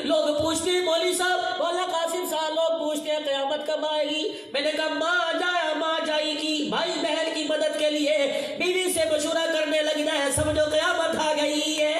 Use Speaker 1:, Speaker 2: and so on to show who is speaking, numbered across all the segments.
Speaker 1: لوگ پوچھتے ہیں مولوی صاحب، مولا قاسم صاحب، لوگ پوچھتے ہیں قیامت کب آئے گی؟ میں نے کہا ماں جائے گی، بھائی بہن کی مدد کے لیے بیوی سے مشورہ کرنے لگنا ہے، سمجھو قیامت آ گئی ہے۔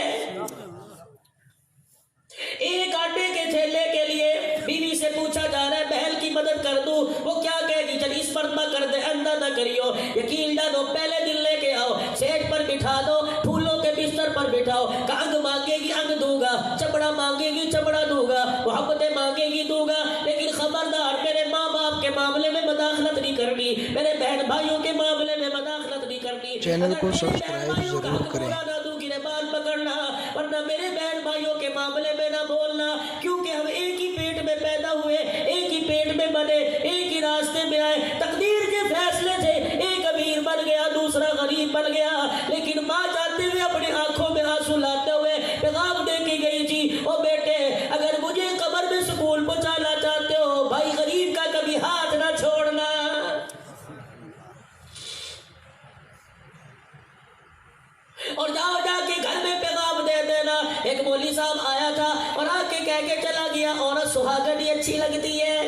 Speaker 1: ایک آٹے کے تھیلے کے لیے بیوی سے پوچھا جا رہا ہے بہن کی مدد کر دوں، وہ کیا کہے گی؟ چل اس مرتبہ کر دے، اندھا نہ کریو، یقین جانو پہلے دن لے کے آؤ، سیٹ پر بٹھا دو، پھولوں کے بستر پر بٹھاؤ، کہ انگ مانگے گی انگ دوں گا، چمڑا مانگے گی چمڑا دوں گا، محبتیں مانگے گی دوں گا، لیکن خبردار میرے ماں باپ کے معاملے میں مداخلت نہیں کرنی، میرے بہن بھائیوں کے معاملے میں مداخلت نہیں کرنی،
Speaker 2: چینل کو
Speaker 1: اگر میرے بہن
Speaker 2: سبسکرائب
Speaker 1: بھائیوں کا
Speaker 2: ضرور
Speaker 1: حق
Speaker 2: کریں۔
Speaker 1: پورا نہ دوں گربان پکڑنا، ورنہ میرے بہن بھائیوں کے معاملے میں نہ بولنا، کیونکہ ہم ایک ہی پیٹ میں پیدا ہوئے، ایک ہی پیٹ میں بنے، ایک ہی راستے میں آئے، تقدیر کے فیصلے سے ایک امیر بن گیا دوسرا غریب بن گیا، لیکن ماں جاتے ہوئے اپنی آنکھوں میں آنسو لاتے ہوئے پیغام دے کے گئی تھی، او بیٹے اگر مجھے قبر میں سکون پہنچانا چاہتے ہو، بھائی غریب کا کبھی ہاتھ نہ چھوڑنا۔ اور جاؤ جا کے گھر میں پیغام دے دینا۔ ایک مولوی صاحب آیا تھا اور آ کے کہہ کے چلا گیا، عورت سہاگنی اچھی لگتی ہے۔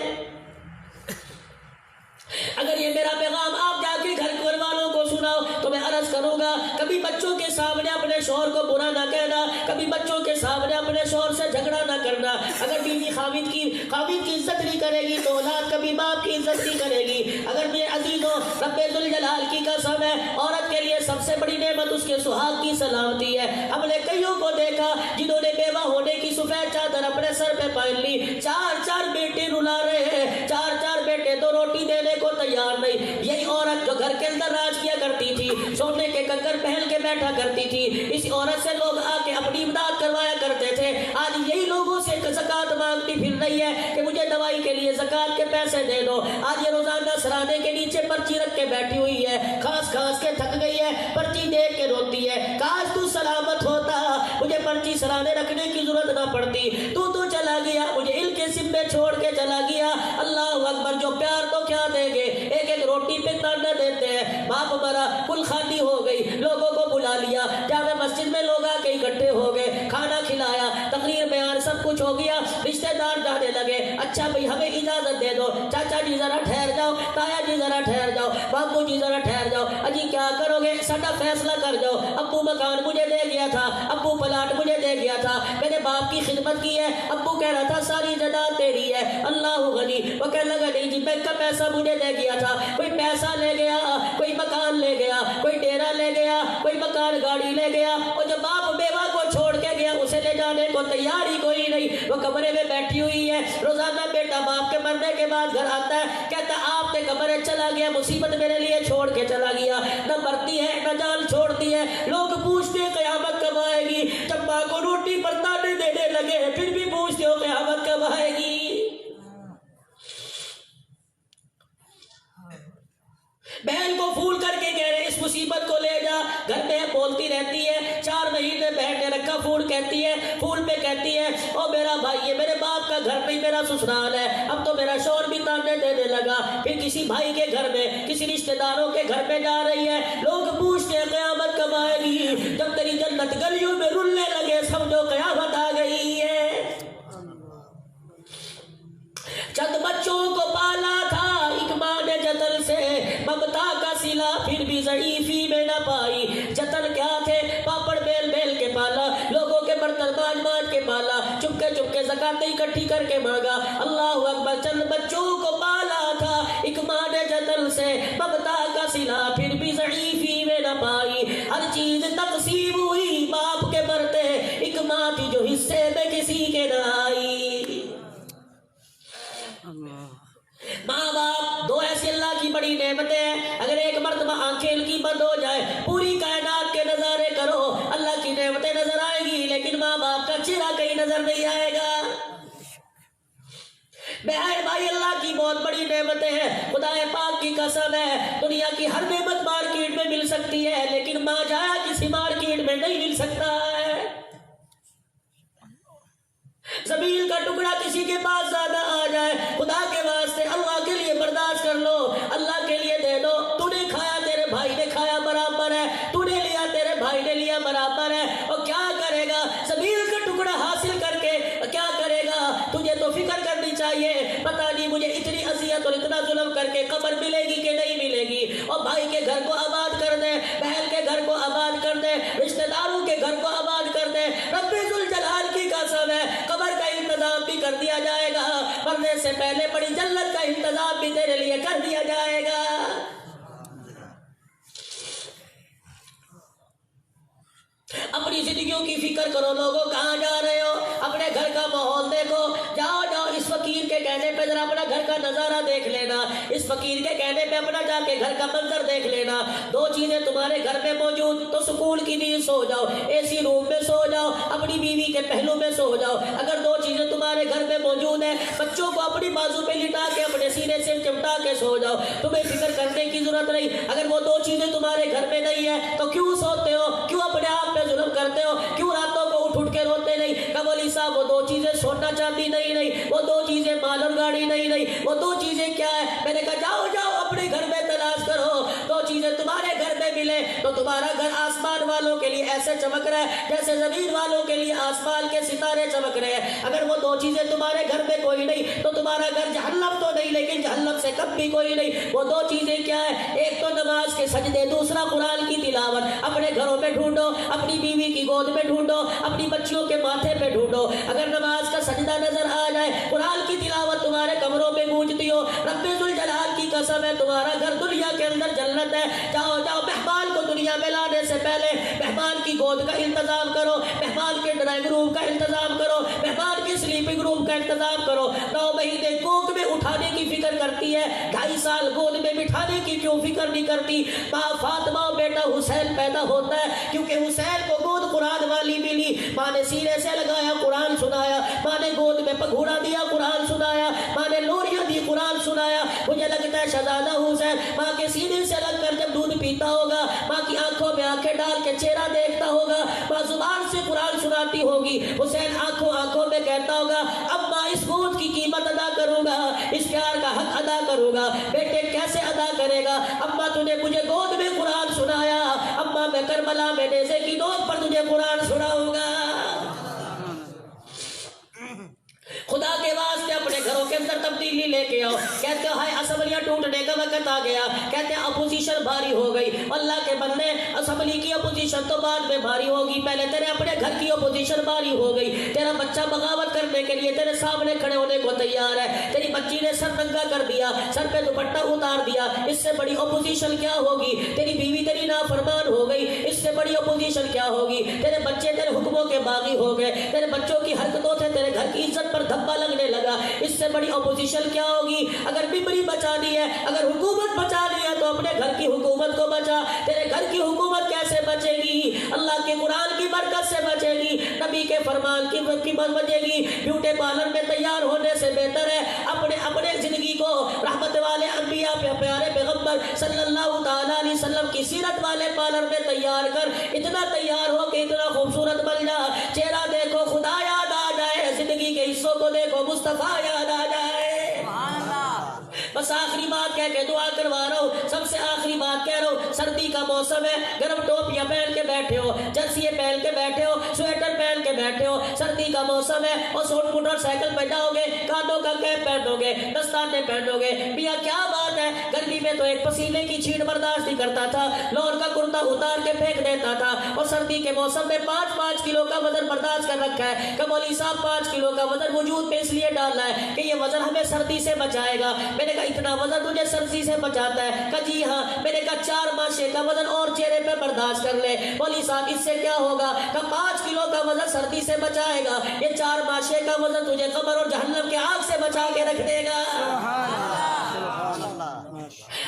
Speaker 1: اگر یہ میرا پیغام آپ جا کے گھر والوں کو سناؤ تو میں عرض کروں گا کبھی بچوں کے سامنے اپنے شوہر کو برا نہ کہنا، کبھی بچوں کے سامنے اپنے شوہر سے جھگڑا نہ کرنا۔ اگر بیوی خاوند کی عزت نہیں کرے گی تو اولاد کبھی باپ کی عزت نہیں کرے گی۔ اگر میرے عزیزوں رب ذوالجلال کی قسم ہے، عورت کے لیے سب سے بڑی نعمت اس کے سہاگ کی سلامتی ہے۔ ہم نے کئیوں کو دیکھا جنہوں نے بیوہ ہونے کی سفید چادر اپنے سر پہ پہن لی، چار بیٹے رلا رہے ہیں، چار بیٹے تو روٹی دینے کو تیار نہیں۔ یہی عورت جو گھر کے اندر راج کیا کرتی تھی، سونے کے کنگن پہن کے بیٹھا کرتی تھی، اس عورت سے لوگ آ کے اپنی امداد کروایا کرتے تھے، آج یہی لوگوں سے زکوٰۃ مانگتی پھر رہی ہے کہ مجھے دوائی کے لیے زکوٰۃ کے پیسے دے دو۔ آج یہ روزانہ سرانے کے نیچے پرچی رکھ کے بیٹھی ہوئی ہے، کھانس کے تھک گئی ہے، پرچی دیکھ کے روتی ہے، کاش تو سلامت ہوتا، مجھے پرچی سرانے رکھنے کی ضرورت نہ پڑتی، تو چلا گیا، مجھے علم کے سمبے چھوڑ کے چلا گیا۔ اللہ اکبر، جو پیار تو کیا دیں گے، ایک روٹی پہ تانا دیتے ہیں، باپ مرا، کل خالی ہو گئی، لوگوں کو بلا لیا، جامع مسجد میں لوگ آ کے اکٹھے ہو گئے، کھانا کھلایا، تقریر بیان سب کچھ ہو گیا، رشتہ دار جانے لگے، اچھا بھئی ہمیں اجازت دے دو، چاچا جی ذرا ٹھہر جاؤ، تایا جی ذرا ٹھہر جاؤ، بابو جی ذرا ٹھہر جاؤ، اجی کیا کرو گے، ساڈا فیصلہ کر جاؤ، ابو مکان مجھے دے گیا تھا، ابو پلاٹ مجھے دے گیا تھا، میں نے باپ کی خدمت کی ہے، ابو کہہ رہا تھا ساری جائیداد تیری ہے، اللہ غنی، وہ کہنے لگا نہیں جی بینک کا پیسہ مجھے دے گیا تھا، کوئی پیسہ لے گیا، کوئی مکان لے گیا، کوئی ڈیرا لے گیا، کوئی مکان گاڑی لے گیا، اور جب باپ بیوہ کو چھوڑ کے گیا اسے لے جانے کو تیار ہی کوئی نہیں، وہ کمرے میں بیٹھی ہوئی ہے، روزانہ بیٹا باپ کے مرنے کے بعد گھر آتا ہے، کہتا ہے آپ نے کمرے چلا گیا، مصیبت میرے لیے چھوڑ کے چلا گیا، نہ مرتی ہے نہ جان چھوڑتی ہے، لوگ پوچھتے ہیں قیامت کب آئے گی، جب ماں کو روٹی پر تانے دینے لگے پھر بھی پوچھتے ہو قیامت کب آئے گی۔ بہن کو پھول کر کے کہہ رہے اس مصیبت کو لے جا، گھر میں بولتی رہتی ہے، 4 مہینے بہن نے رکھا، پھول کہتی ہے، پھول پہ کہتی ہے او میرا بھائی یہ میرے باپ کا گھر پہ ہی میرا سسرال ہے، اب تو میرا شوہر بھی تانے دینے لگا، پھر کسی بھائی کے گھر میں کسی رشتہ داروں کے گھر پہ جا رہی ہے، لوگ پوچھتے ہیں قیامت کب آئے گی، جب تیری جنت گلیوں میں رلنے لگے سمجھو قیامت آ گئی ہے۔ چند بچوں کو پالا تھا ایک ماں نے جتن سے، ممتا کا سلا پھر بھی ضعیفی میں نہ پائی، جتن کیا تھے، پاپڑ بیل بیل کے پالا، لوگوں کے برتن مانج مانج کے پالا، چپکے زکاتیں اکٹھی کر کے مانگا، اللہ اکبر، چند بچوں کو پالا تھا ایک ماں نے جتن سے، ممتا کا سلا پھر بھی ضعیفی میں نہ پائی، ہر چیز تقسیم ہوئی باپ کے برتے، ایک ماں تھی جو حصے میں کسی کے نہ آئی۔ ماں باپ دو ایسی اللہ کی بڑی نعمتیں ہیں، اگر ایک مرتبہ آنکھیں ان کی بند ہو جائے پوری کائنات کے نظارے کرو، اللہ کی نعمتیں نظر آئے گی لیکن ماں باپ کا چہرہ کہیں نظر نہیں آئے گا۔ بہن بھائی اللہ کی بہت بڑی نعمتیں ہیں، خدا پاک کی قسم ہے دنیا کی ہر نعمت مارکیٹ میں مل سکتی ہے لیکن ماں جایا کسی مارکیٹ میں نہیں مل سکتا ہے۔ زمین کا ٹکڑا کسی کے پاس زیادہ آ جائے خدا کے واسطے اللہ کے لیے برداشت کر لو، اللہ کے لیے دے دو، تو نے کھایا تیرے بھائی نے کھایا برابر ہے، تو نے لیا تیرے بھائی نے لیا برابر ہے، اور کیا کرے گا زمین کا ٹکڑا حاصل کر کے کیا کرے تو فکر کرنی چاہیے پتہ نہیں مجھے اتنی اذیت اور اتنا ظلم کر کے قبر ملے گی کہ نہیں ملے گی. اور بھائی کے گھر کو آباد کر دے, بہن کے گھر کو آباد کر دے, رشتہ داروں کے گھر کو آباد کر دے. رب ذوالجلال کی قسم ہے قبر کا انتظام بھی کر دیا جائے گا, مرنے سے پہلے بڑی جنت کا انتظام بھی تیرے لیے کر دیا جائے گا. اپنی زندگیوں کی فکر کرو. لوگوں کہاں جا رہے ہو؟ اپنے گھر کا ماحول دیکھو. جاؤ جاؤ اس فقیر کے کہنے پہ ذرا اپنا گھر کا نظارہ دیکھ لینا, اس فقیر کے کہنے پہ اپنا جا کے گھر کا منظر دیکھ لینا. دو چیزیں تمہارے گھر میں موجود تو سکون کی نیند سو جاؤ, اے سی روم میں سو جاؤ, اپنی بیوی کے پہلو میں سو جاؤ. اگر دو چیزیں تمہارے گھر میں موجود ہیں, بچوں کو اپنی بازو پہ لٹا کے اپنے سینے سے چمٹا کے سو جاؤ, تمہیں فکر کرنے کی ضرورت نہیں. اگر وہ دو چیزیں تمہارے گھر میں نہیں ہے تو کیوں سوتے ہو, کیوں اپنے آپ پہ ظلم کرتے ہو, کیوں راتوں کو اٹھ کے روتے نہیں؟ کہ مولوی صاحب وہ دو چیزیں سونا چاہتی نہیں, وہ دو چیزیں مال اور گاڑی نہیں, وہ دو چیزیں کیا ہے؟ میں نے کہا جاؤ جاؤ اپنے گھر میں تلاش کرو. دو چیزیں تمہارے گھر میں ملے تو تمہارا گھر آسمان والوں کے لیے ایسے چمک رہا ہے جیسے زمین والوں کے لیے آسمان کے ستارے چمک رہے ہیں. اگر وہ دو چیزیں تمہارے گھر میں کوئی نہیں تو تمہارا گھر جہنم تو نہیں لیکن جہنم سے کم بھی کوئی نہیں. وہ دو چیزیں کیا ہے؟ ایک تو نماز کے سجدے, دوسرا قرآن کی تلاوت. اپنے گھروں میں ڈھونڈو, اپنی بیوی کی گود میں ڈھونڈو, اپنی بچیوں کے ماتھے پہ ڈھونڈو. اگر نماز کا سجدہ نظر آ جائے, قرآن کی تلاوت تمہارے کمروں میں گونجتی ہو, رب ذوالجلال کی قسم ہے تمہارا گھر دنیا کے اندر جنت ہے. جاؤ جاؤ مہمان کو دنیا میں لانے سے پہلے مہمان کی گود کا انتظام کرو, مہمان کے ڈرائنگ روم کا انتظام کرو, مہمان کے سلیپنگ روم کا انتظام کرو. 9 مہینے کوک میں اٹھانے کی فکر کرتی ہے, 2.5 سال گود میں بٹھانے کی کیوں فکر نہیں کرتی؟ ماں فاطمہ اور بیٹا حسین پیدا ہوتا ہے کیونکہ حسین کو گود قرآن والی ملی. ماں نے سینے سے لگایا, قرآن سنایا, ماں نے گود میں پگھوڑا دیا, قرآن سنایا, ماں نے لوریاں دی, قرآن سنایا. مجھے لگتا ہے شہزادہ حسین ماں کے سینے سے لگ کر جب دودھ پیتا ہوگا, ماں کی آنکھوں میں آنکھیں ڈال کے چہرہ دیکھتا ہوگا, ماں زبان سے قرآن سناتی ہوگی, حسین آنکھوں میں کہتا ہوگا اب ماں اس گود کی قیمت ادا کروں گا, اس پیار کا حق ادا کروں گا. بیٹے کیسے ادا کرے گا؟ اماں تو نے مجھے گود میں قرآن سنایا, اماں میں کربلا میں نیزے کی نوک پر تجھے قرآن سناؤں گا. خدا کے واسطے اپنے گھروں کے اندر تبدیلی لے کے آؤ. کہتے ہائے اسمبلیاں ٹوٹنے کا وقت آ گیا, کہتے ہیں اپوزیشن بھاری ہو گئی. اللہ کے بندے اسمبلی کی اپوزیشن تو بعد میں بھاری ہوگی, پہلے تیرے اپنے گھر کی اپوزیشن بھاری ہو گئی. تیرا بچہ بغاوت کرنے کے لیے تیرے سامنے کھڑے ہونے کو تیار ہے, تیری بچی نے سر ننگا کر دیا, سر پہ دوپٹہ اتار دیا, اس سے بڑی اپوزیشن کیا ہوگی؟ تیری بیوی تیری نافرمان ہو گئی, اس سے بڑی اپوزیشن کیا ہوگی؟ تیرے بچے تیرے حکموں کے باغی ہو گئے, تیرے بچوں کی حرکتوں سے تیرے گھر کی عزت پر دھبا لگنے لگا, اس سے بڑی اپوزیشن کیا ہوگی؟ اگر بمری بچانی ہے, اگر حکومت بچانی ہے تو اپنے گھر کی حکومت کو بچا. تیرے گھر کی حکومت کیسے بچے گی؟ اللہ کے قرآن کی برکت سے بچے گی, نبی کے فرمان کی بچے گی. بیوٹی پارلر میں تیار ہونے سے بہتر ہے اپنے زندگی کو رحمت والے انبیاء پہ پیارے پیغمبر صلی اللہ تعالیٰ علیہ وسلم کی سیرت والے پارلر میں تیار کر. اتنا تیار ہو کہ اتنا خوبصورت بن جا, چہرہ دیکھو خدا یاد آ جائے, زندگی کے حصوں کو دیکھو مصطفیٰ یاد آ جائے. بس آخری بات کہہ کے دعا کروا رہا ہوں, سب سے آخری بات کہہ رہا ہوں. سردی کا موسم ہے, گرم ٹوپیاں پہن کے بیٹھے ہو, جرسیاں پہن کے بیٹھے ہو, سویٹر پہن کے بیٹھے ہو. سردی کا موسم ہے اور سوٹ موٹر سائیکل پہ جاؤ گے, کانوں کا کیپ پہنو گے, دستانے پہنو گے. میاں کیا بات ہے, گرمی میں تو ایک پسینے کی چھینٹ برداشت نہیں کرتا تھا, لور کا کرتا اتار کے پھینک دیتا تھا, اور سردی کے موسم میں 5 کلو کا وزن برداشت کر رکھا ہے. کہ مولوی صاحب 5 کلو کا وزن وجود پہ اس لیے ڈالنا ہے کہ یہ وزن ہمیں سردی سے بچائے گا. میں نے کہا اتنا وزن تجھے سردی سے بچاتا ہے؟ کہ جی ہاں. میں نے کہا 4 ماشے کا وزن اور چہرے پہ برداشت کر لے. مولوی صاحب اس سے کیا ہوگا؟ کہ 5 کلو کا وزن سردی سے بچائے گا, یہ 4 ماشے کا وزن تجھے قبر اور جہنم کے آگ سے بچا کے رکھ دے گا.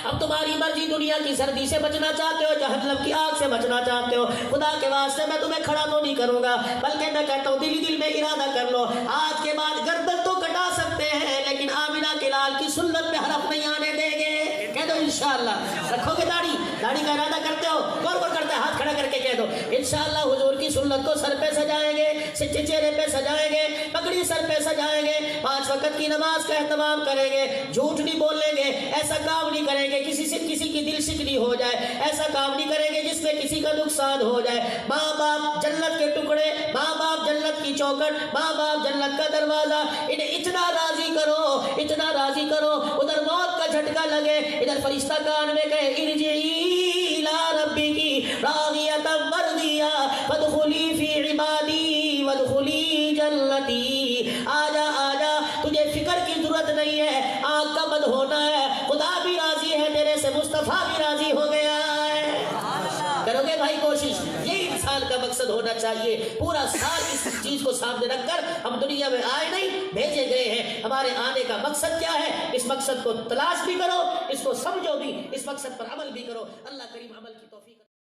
Speaker 1: اب تمہاری مرضی, دنیا کی سردی سے بچنا چاہتے ہو, جہنم کی آگ سے بچنا چاہتے ہو. خدا کے واسطے میں تمہیں کھڑا تو نہیں کروں گا, بلکہ میں کہتا ہوں دل میں ارادہ کر لو, آج کے بعد گردن تو کٹا سکتے ہیں لیکن آمنہ کے لال کی سنت میں حرف نہیں آنے دیں گے. کہہ دو انشاءاللہ. رکھو گے داڑھی کا ارادہ کرتے ہو, غور کرتے ہاتھ کھڑا کر کے کہہ دو انشاءاللہ حضور کی سنت کو سر پہ سجائیں گے, سچے چہرے پہ سجائیں گے, پگڑی سر پہ سجائیں گے, 5 وقت وقت کی نماز کا اہتمام کریں گے, جھوٹ نہیں بولیں گے, ایسا کام نہیں کریں گے کسی سے کسی کی دل شکنی ہو جائے, ایسا کام نہیں کریں گے جس میں کسی کا نقصان ہو جائے. ماں باپ جنت کے ٹکڑے, ماں باپ جنت کی چوکٹ, ماں باپ جنت کا دروازہ, انہیں اتنا راضی کرو, اتنا راضی کرو, ادھر موت کا جھٹکا لگے, ادھر فرشتہ کان میں کہے ارجعی الی ربک راضیۃ مرضیہ فادخلی فی عبادی وادخلی جنتی. آجا آجا, تجھے فکر کی ضرورت نہیں ہے, آنکھ کا بند ہونا ہے, خدا بھی راضی ہے تیرے سے, مصطفیٰ بھی راضی ہو گیا ہے. کرو گے بھائی کوشش؟ یہی انسان کا مقصد ہونا چاہیے. پورا سال اس چیز کو سامنے رکھ کر ہم دنیا میں آئے نہیں, بھیجے گئے ہیں. ہمارے آنے کا مقصد کیا ہے, اس مقصد کو تلاش بھی کرو, اس کو سمجھو بھی, اس مقصد پر عمل بھی کرو. اللہ کریم عمل کی توفیق